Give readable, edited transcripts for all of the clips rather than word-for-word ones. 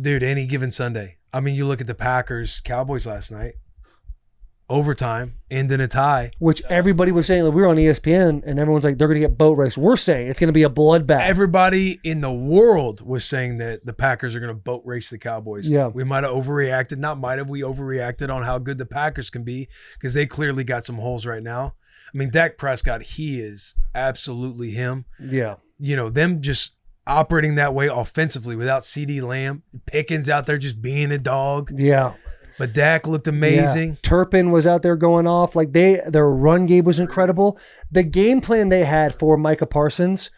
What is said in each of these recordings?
Dude, any given Sunday. I mean, you look at the Packers, Cowboys last night, overtime, end in a tie. Which everybody was saying, like, we were on ESPN, and everyone's like, they're going to get boat race. We're saying it's going to be a bloodbath. Everybody in the world was saying that the Packers are going to boat race the Cowboys. Yeah. We might have overreacted. Not might have. We overreacted on how good the Packers can be because they clearly got some holes right now. I mean, Dak Prescott, he is absolutely him. Yeah. You know, them just operating that way offensively without CD Lamb. Pickens out there just being a dog. Yeah. But Dak looked amazing. Yeah. Turpin was out there going off. Like their run game was incredible. The game plan they had for Micah Parsons,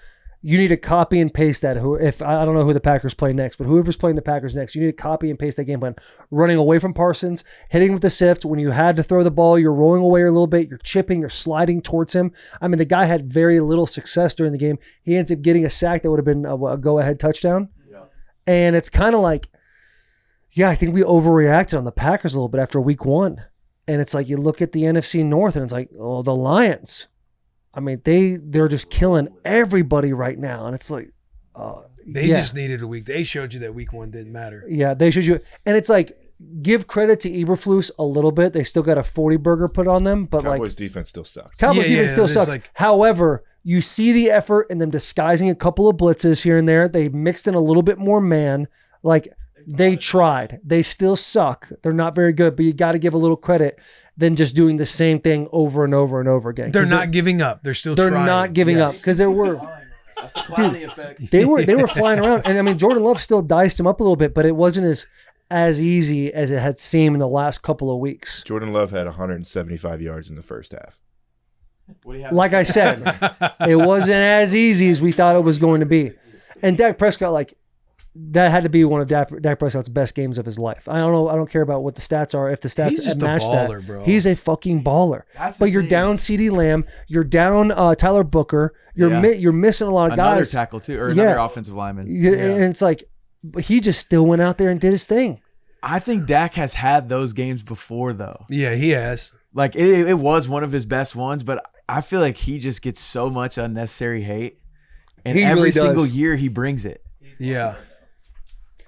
you need to copy and paste that. If I don't know who the Packers play next, but whoever's playing the Packers next, you need to copy and paste that game plan. Running away from Parsons, hitting with the sift. When you had to throw the ball, you're rolling away a little bit. You're chipping. You're sliding towards him. I mean, the guy had very little success during the game. He ends up getting a sack that would have been a go-ahead touchdown. Yeah. And it's kind of like, yeah, I think we overreacted on the Packers a little bit after week 1. And it's like you look at the NFC North and it's like, oh, the Lions. I mean, they're just killing everybody right now. And it's like, they just needed a week. They showed you that week 1 didn't matter. Yeah, they showed you. And it's like, give credit to Eberflus a little bit. They still got a 40 burger put on them. But Cowboys defense still sucks. Cowboys defense still sucks. Like, however, you see the effort in them disguising a couple of blitzes here and there. They mixed in a little bit more man. Like, they tried. They still suck. They're not very good, but you got to give a little credit than just doing the same thing over and over and over again. They're not giving up. They're still trying. They're not giving up because there were That's the clowny effect. they were flying around. And I mean, Jordan Love still diced him up a little bit, but it wasn't as easy as it had seemed in the last couple of weeks. Jordan Love had 175 yards in the first half. Like I said, it wasn't as easy as we thought it was going to be. And Dak Prescott, like, that had to be one of Dak Prescott's best games of his life. I don't know. I don't care about what the stats are. If the stats He's just match a baller, that, bro. He's a fucking baller. But you're down CD Lamb. You're down Tyler Booker. You're missing a lot of another guys. tackle too, or another offensive lineman. And it's like, but he just still went out there and did his thing. I think Dak has had those games before, though. Yeah, he has. Like, it was one of his best ones, but I feel like he just gets so much unnecessary hate. And He every really does. single year he brings it. Yeah.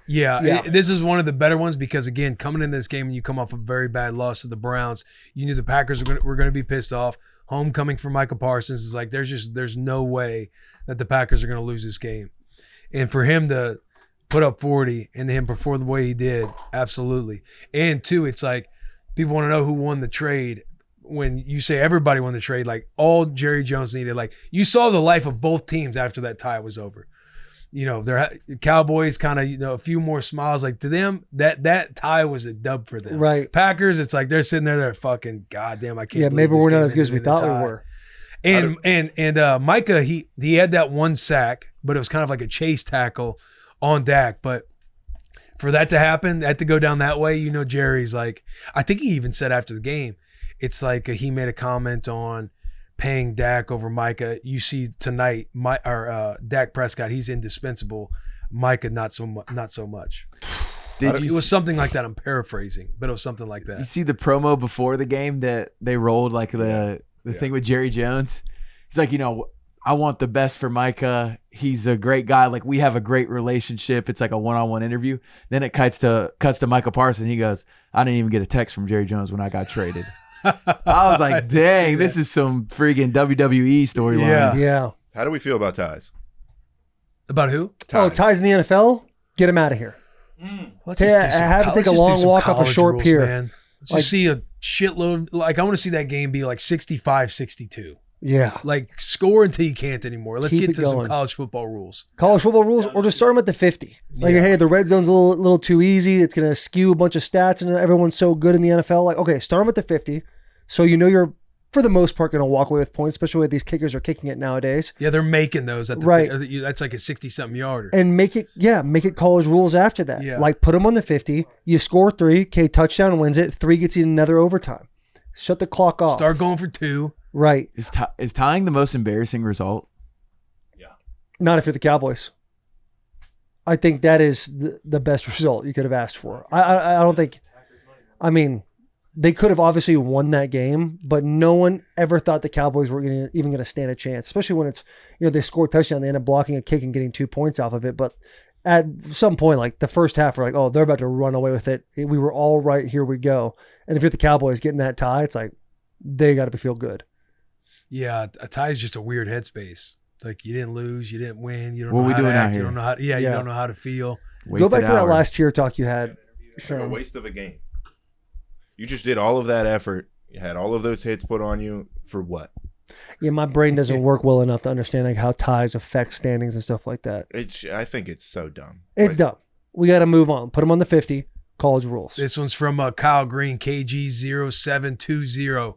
Yeah, this is one of the better ones because, again, coming in this game and you come off a very bad loss to the Browns, you knew the Packers were going to be pissed off. Homecoming for Micah Parsons is like there's no way that the Packers are going to lose this game. And for him to put up 40 and him perform the way he did, absolutely. And, two, it's like people want to know who won the trade. When you say everybody won the trade, like all Jerry Jones needed, like you saw the life of both teams after that tie was over. You know, their Cowboys kind of, a few more smiles. Like to them, that tie was a dub for them. Right. Packers, it's like they're sitting there, they're fucking goddamn. I can't. Yeah, believe maybe this we're not game as good as we ended in a thought we tie. were. And Micah, he had that one sack, but it was kind of like a chase tackle on Dak. But for that to happen, that to go down that way, Jerry's like, I think he even said after the game, it's like he made a comment on paying Dak over Micah. You see tonight, Dak Prescott, he's indispensable. Micah, not so much. It was something like that. I'm paraphrasing, but it was something like that. You see the promo before the game that they rolled, like the thing with Jerry Jones? He's like, I want the best for Micah. He's a great guy. Like, we have a great relationship. It's like a one-on-one interview. Then it cuts to Micah Parsons. He goes, I didn't even get a text from Jerry Jones when I got traded. I was like, dang, this is some freaking WWE storyline. Yeah. How do we feel about ties? About who? Ties in the NFL? Get him out of here. Let's have to take a long walk off a short pier. Man. Let's see a shitload. Like, I want to see that game be like 65-62. Yeah. Like, score until you can't anymore. Let's Keep get it to going. some college football rules. College football rules, or just start them at the 50. Like, hey, the red zone's a little too easy. It's going to skew a bunch of stats, and everyone's so good in the NFL. Like, okay, start them at the 50. So you're, for the most part, going to walk away with points, especially with these kickers are kicking it nowadays. Yeah, they're making those at the right. That's like a 60-something yarder. And make it college rules after that. Yeah. Like, put them on the 50. You score 3. Okay, touchdown wins it. 3 gets you another overtime. Shut the clock off. Start going for 2. Right. Is tying the most embarrassing result? Yeah. Not if you're the Cowboys. I think that is the best result you could have asked for. I don't think. I mean, they could have obviously won that game, but no one ever thought the Cowboys were even going to stand a chance, especially when it's, they scored a touchdown, they end up blocking a kick and getting 2 points off of it. But at some point, like the first half, we're like, oh, they're about to run away with it. We were all right. Here we go. And if you're the Cowboys getting that tie, it's like they got to feel good. Yeah, a tie is just a weird headspace. It's like you didn't lose, you didn't win, you don't What know we how to doing out act, you here? don't know how. You don't know how to feel. Go back Wasted to that hour. last tier talk you had. It's like a waste of a game. You just did all of that effort. You had all of those hits put on you for what? Yeah, my brain doesn't work well enough to understand like how ties affect standings and stuff like that. I think it's so dumb. It's dumb. We got to move on. Put them on the 50. College rules. This one's from Kyle Green, KG0720.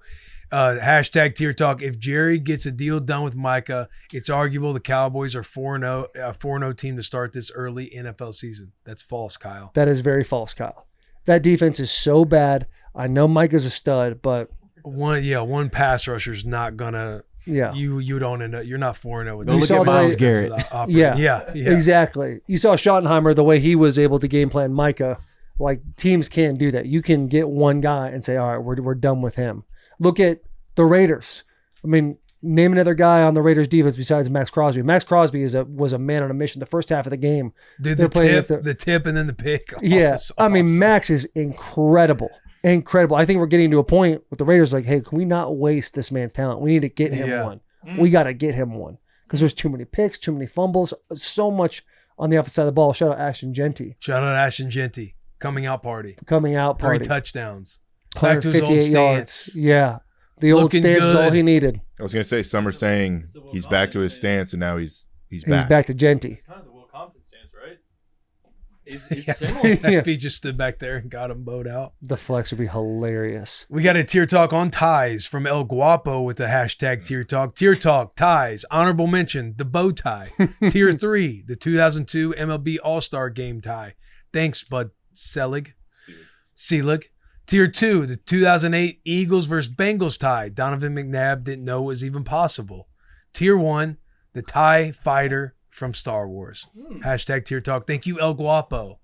Hashtag Tier Talk. If Jerry gets a deal done with Micah, it's arguable the Cowboys are 4-0 team to start this early NFL season. That's false, Kyle. That is very false, Kyle. That defense is so bad. I know Micah's a stud, but one pass rusher is not gonna. yeah, you don't end up. You're not 4-0 with Go You this. look saw at the Myles way- Garrett. yeah, yeah. exactly. You saw Schottenheimer, the way he was able to game plan Micah. Like teams can do that. You can get one guy and say, all right, we're done with him. Look at the Raiders. I mean, name another guy on the Raiders defense besides Max Crosby. Max Crosby was a man on a mission the first half of the game. Dude, They're the playing tip, against the tip, and then the pick. Oh, Yeah. it's I mean, awesome. Max is incredible. Incredible. I think we're getting to a point with the Raiders like, hey, can we not waste this man's talent? We need to get him one. We got to get him one because there's too many picks, too many fumbles, so much on the offensive side of the ball. Shout out Ashton Genty. Shout out Ashton Genty. Coming out party. Coming out 3 party. touchdowns. Back to his old 158 stance. Yeah. The old Looking stance is all good. he needed. I was gonna say some are saying he's back to his stance and now he's He's back. back to Genty. It's kind of the Will Compton stance, right? It's Yeah. similar. Yeah. If he just stood back there and got him bowed out. The flex would be hilarious. We got a Tier Talk on ties from El Guapo with the hashtag Tier Talk. Tier Talk, ties, honorable mention, the bow tie. Tier 3, the 2002 MLB All-Star Game tie. Thanks, Bud Selig. Tier 2, the 2008 Eagles versus Bengals tie. Donovan McNabb didn't know it was even possible. Tier 1, the tie fighter from Star Wars. Hashtag Tier Talk. Thank you, El Guapo.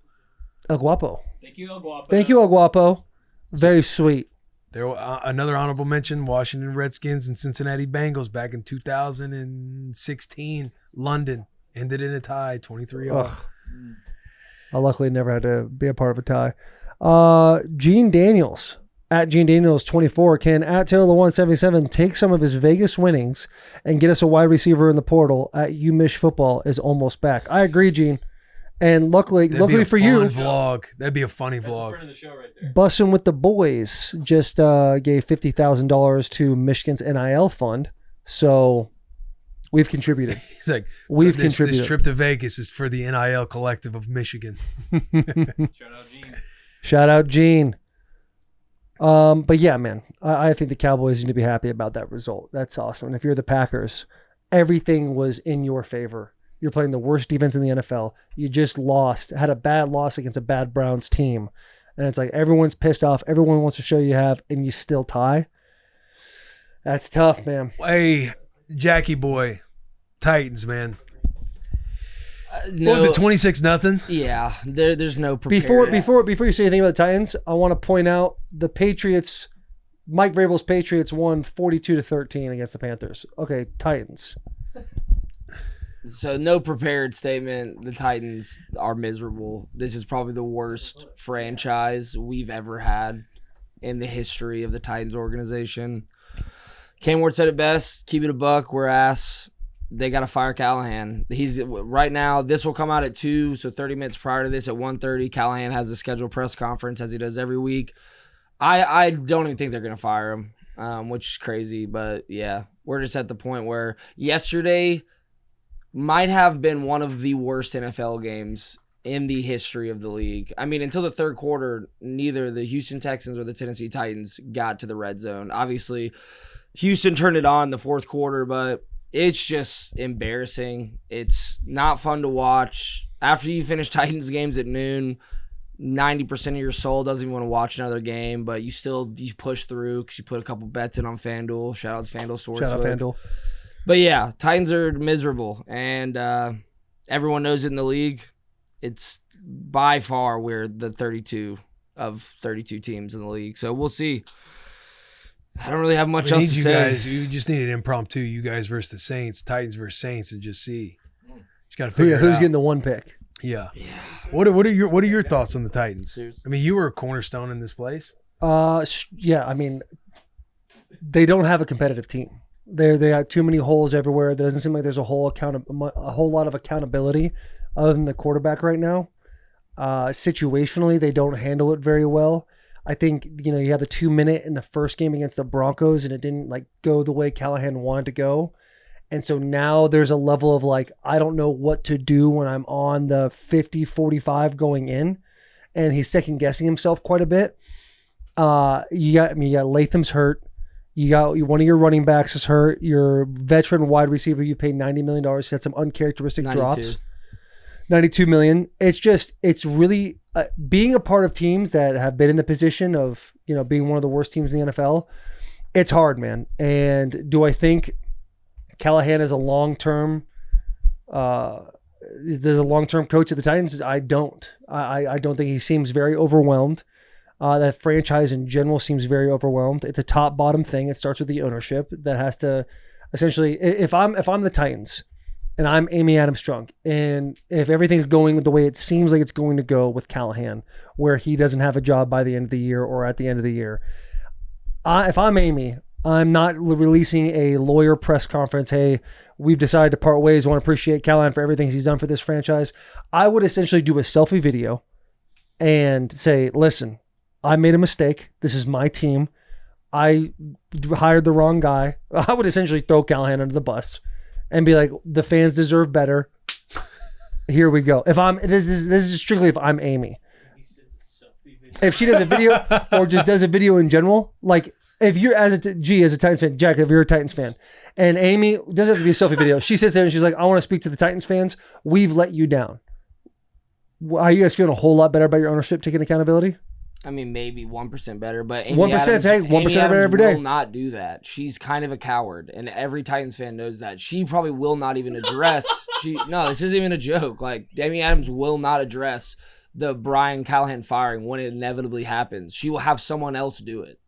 El Guapo. Thank you, El Guapo. Thank you, El Guapo. Very sweet. There, another honorable mention: Washington Redskins and Cincinnati Bengals back in 2016. London ended in a tie, 23-all. Ugh. I luckily never had to be a part of a tie. Gene Daniels at Gene Daniels 24 can at Taylor Lewan 77 take some of his Vegas winnings and get us a wide receiver in the portal at You Mish Football is almost back. I agree, Gene. And luckily That'd be a for fun you, vlog. That'd be a funny That's the vlog. front of the show right there. Bussin With The Boys just gave $50,000 to Michigan's NIL fund. So we've contributed. He's like, We've this contributed. trip to Vegas is for the NIL collective of Michigan. Shout out Gene. Shout out Gene. But yeah, man, I think the Cowboys need to be happy about that result. That's awesome. And if you're the Packers, everything was in your favor. You're playing the worst defense in the NFL. You just had a bad loss against a bad Browns team. And it's like everyone's pissed off. Everyone wants to show you have, and you still tie. That's tough, man. Hey, Jackie boy, Titans, man. No, What was it, 26-0? Yeah, there's no prepared. Before you say anything about the Titans, I want to point out the Patriots. Mike Vrabel's Patriots won 42-13 against the Panthers. Okay, Titans. So no prepared statement. The Titans are miserable. This is probably the worst franchise we've ever had in the history of the Titans organization. Ken Ward said it best. Keep it a buck. We're ass. They got to fire Callahan. He's right now. This will come out at 2, so 30 minutes prior to this at 1:30. Callahan has a scheduled press conference as he does every week. I don't even think they're gonna fire him, which is crazy. But yeah, we're just at the point where yesterday might have been one of the worst NFL games in the history of the league. I mean, until the third quarter, neither the Houston Texans or the Tennessee Titans got to the red zone. Obviously, Houston turned it on in the fourth quarter, but it's just embarrassing. It's not fun to watch. After you finish Titans games at noon, 90% of your soul doesn't even want to watch another game, but you push through because you put a couple bets in on FanDuel. Shout out to FanDuel Sportsbook. Shout out FanDuel. But yeah, Titans are miserable, and everyone knows it in the league. It's by far we're the 32 of 32 teams in the league. So we'll see. I don't really have much We else need to you say. guys. You just need an impromptu. You guys versus the Saints, Titans versus Saints, and just see. Just got to figure it Who's out. getting the one pick? Yeah. What are your thoughts on the Titans? Seriously. I mean, you were a cornerstone in this place. Yeah, I mean, they don't have a competitive team. They got too many holes everywhere. There doesn't seem like there's a whole lot of accountability other than the quarterback right now. Situationally, they don't handle it very well. I think, you had the 2-minute in the first game against the Broncos and it didn't like go the way Callahan wanted to go. And so now there's a level of like, I don't know what to do when I'm on the 50-45 going in, and he's second guessing himself quite a bit. You got Latham's hurt. You got one of your running backs is hurt. Your veteran wide receiver, you paid $90 million. Had some uncharacteristic 92. drops. $92 million. It's really being a part of teams that have been in the position of, being one of the worst teams in the NFL. It's hard, man. And do I think Callahan is a long-term there's a long-term coach at the Titans? I don't. I don't think he seems very overwhelmed. That franchise in general seems very overwhelmed. It's a top-bottom thing. It starts with the ownership that has to essentially, if I'm the Titans and I'm Amy Adams Strunk, and if everything's going the way it seems like it's going to go with Callahan, where he doesn't have a job by the end of the year or at the end of the year, if I'm Amy, I'm not releasing a lawyer press conference. Hey, we've decided to part ways. I want to appreciate Callahan for everything he's done for this franchise. I would essentially do a selfie video and say, listen, I made a mistake. This is my team. I hired the wrong guy. I would essentially throw Callahan under the bus and be like, the fans deserve better. Here we go. This is strictly if I'm Amy. If she does a video or just does a video in general, like if you're as a Titans fan, Jack, if you're a Titans fan, and Amy doesn't have to be a selfie video, she sits there and she's like, I want to speak to the Titans fans. We've let you down. Are you guys feeling a whole lot better about your ownership taking accountability? I mean, maybe 1% better, but Amy 1%, Adams, hey, 1% Amy better Adams every day. will not do that. She's kind of a coward, and every Titans fan knows that. She probably will not even address. No, this isn't even a joke. Like, Amy Adams will not address the Brian Callahan firing when it inevitably happens. She will have someone else do it.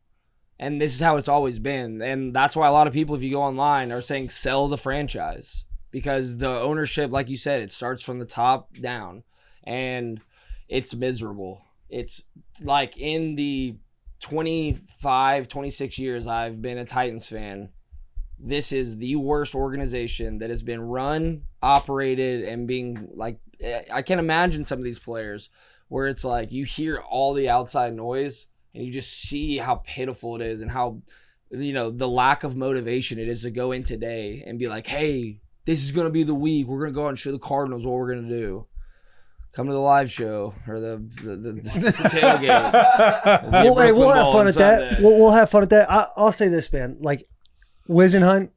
And this is how it's always been. And that's why a lot of people, if you go online, are saying sell the franchise. Because the ownership, like you said, it starts from the top down. And it's miserable. It's like in the 25, 26 years I've been a Titans fan, this is the worst organization that has been run, operated, and being like, I can't imagine some of these players where it's like you hear all the outside noise and you just see how pitiful it is and how, the lack of motivation it is to go in today and be like, hey, this is going to be the week. We're going to go out and show the Cardinals what we're going to do. Come to the live show or the tailgate. We'll have fun at that. We'll have fun at that. I'll say this, man. Like, Wiz and Hunt,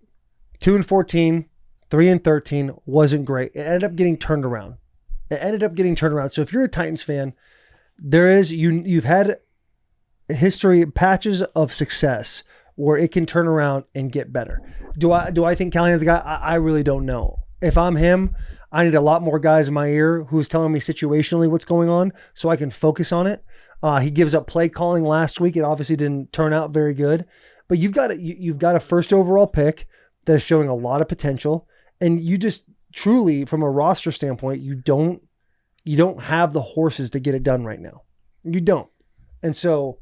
2-14, 3-13 wasn't great. It ended up getting turned around. So if you're a Titans fan, you've had history patches of success where it can turn around and get better. Do I think Callahan's the guy? I really don't know. If I'm him, I need a lot more guys in my ear who's telling me situationally what's going on so I can focus on it. He gives up play calling last week. It obviously didn't turn out very good, but you've got a first overall pick that is showing a lot of potential. And you just truly, from a roster standpoint, you don't have the horses to get it done right now. You don't. And so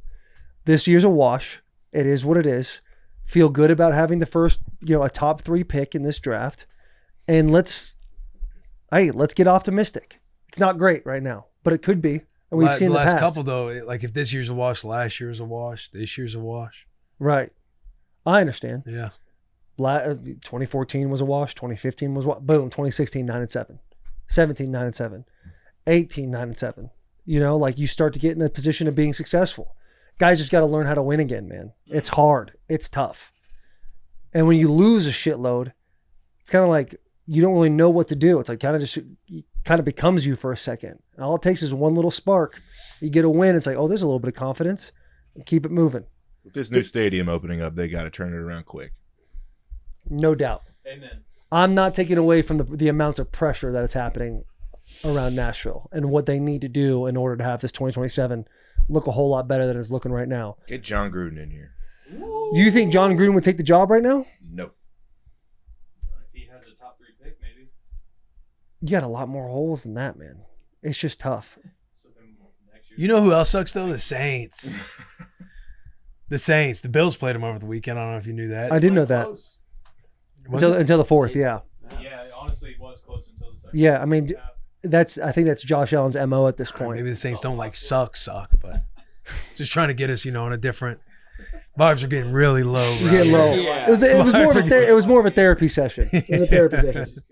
this year's a wash. It is what it is. Feel good about having the first, a top 3 pick in this draft. And let's get optimistic. It's not great right now, but it could be. And we've seen the last past. couple though. Like if this year's a wash, last year's a wash, this year's a wash. Right. I understand. Yeah. 2014 was a wash. 2015 was what? Boom. 2016 9-7, 17 9-7, 18 9-7. Like you start to get in a position of being successful. Guys just got to learn how to win again, man. It's hard. It's tough. And when you lose a shitload, it's kind of like you don't really know what to do. It's like kind of becomes you for a second. And all it takes is one little spark. You get a win. It's like, oh, there's a little bit of confidence. And keep it moving. With this new stadium opening up, they got to turn it around quick. No doubt. Amen. I'm not taking away from the amounts of pressure that is happening around Nashville and what they need to do in order to have this 2027 look a whole lot better than it's looking right now. Get John Gruden in here. Do you think John Gruden would take the job right now? Nope. If he has a top 3 pick, maybe. You got a lot more holes than that, man. It's just tough. You know who else sucks though? The Saints. The Saints. The Bills played them over the weekend. I don't know if you knew that. I did know that Was it? until the fourth. Yeah, Yeah, honestly, it was close until the second. yeah. I mean, half. I think that's Josh Allen's MO at this All right, point. maybe the Saints don't like suck, but just trying to get us, on a different. Vibes are getting really low. Getting low. Yeah. It was more of a therapy session. It was a therapy session.